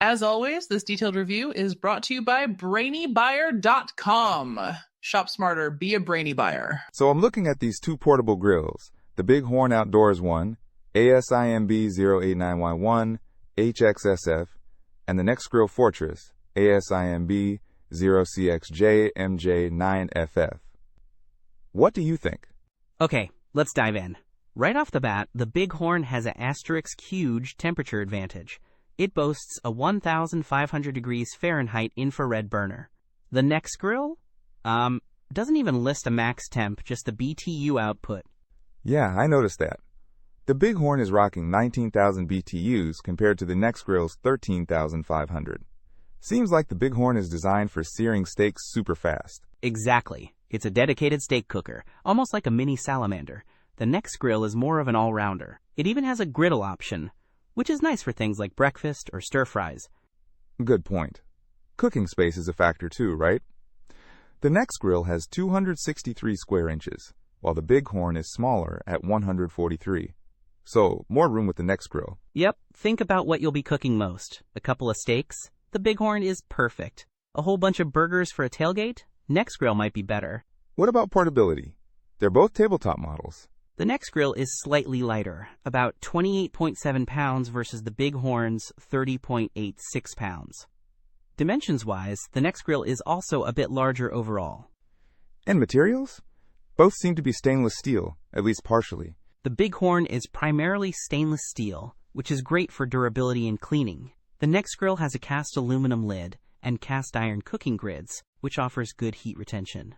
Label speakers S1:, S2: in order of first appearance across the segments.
S1: As always, this detailed review is brought to you by BrainyBuyer.com. Shop smarter, be a brainy buyer.
S2: So I'm looking at these two portable grills, the Bighorn Outdoors one, ASIMB 089Y1, HXSF, and the Nexgrill Fortress, ASIMB 0CXJ-MJ9FF. What do you think?
S3: Okay, let's dive in. Right off the bat, the Bighorn has an asterisk huge temperature advantage. It boasts a 1,500 degrees Fahrenheit infrared burner. The Nexgrill? Doesn't even list a max temp, just the BTU output.
S2: Yeah, I noticed that. The Bighorn is rocking 19,000 BTUs compared to the Nexgrill's 13,500. Seems like the Bighorn is designed for searing steaks super fast.
S3: Exactly. It's a dedicated steak cooker, almost like a mini salamander. The Nexgrill is more of an all-rounder. It even has a griddle option, which is nice for things like breakfast or stir-fries.
S2: Good point. Cooking space is a factor too, right? The Nexgrill has 263 square inches, while the Bighorn is smaller at 143. So, more room with the Nexgrill.
S3: Yep, think about what you'll be cooking most. A couple of steaks? The Bighorn is perfect. A whole bunch of burgers for a tailgate? Nexgrill might be better.
S2: What about portability? They're both tabletop models.
S3: The Nexgrill is slightly lighter, about 28.7 pounds versus the Bighorn's 30.86 pounds. Dimensions-wise, the Nexgrill is also a bit larger overall.
S2: And materials? Both seem to be stainless steel, at least partially.
S3: The Bighorn is primarily stainless steel, which is great for durability and cleaning. The Nexgrill has a cast aluminum lid and cast iron cooking grids, which offers good heat retention.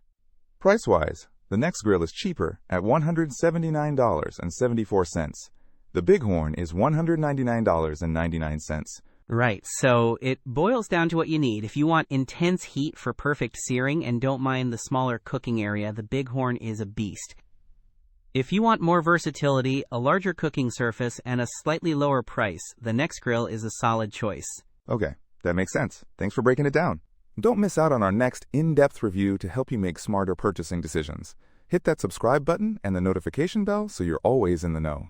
S2: Price-wise, the Nexgrill is cheaper at $179.74. The Bighorn is $199.99.
S3: Right, so it boils down to what you need. If you want intense heat for perfect searing and don't mind the smaller cooking area, the Bighorn is a beast. If you want more versatility, a larger cooking surface, and a slightly lower price, the Nexgrill is a solid choice.
S2: Okay, that makes sense. Thanks for breaking it down. Don't miss out on our next in-depth review to help you make smarter purchasing decisions. Hit that subscribe button and the notification bell so you're always in the know.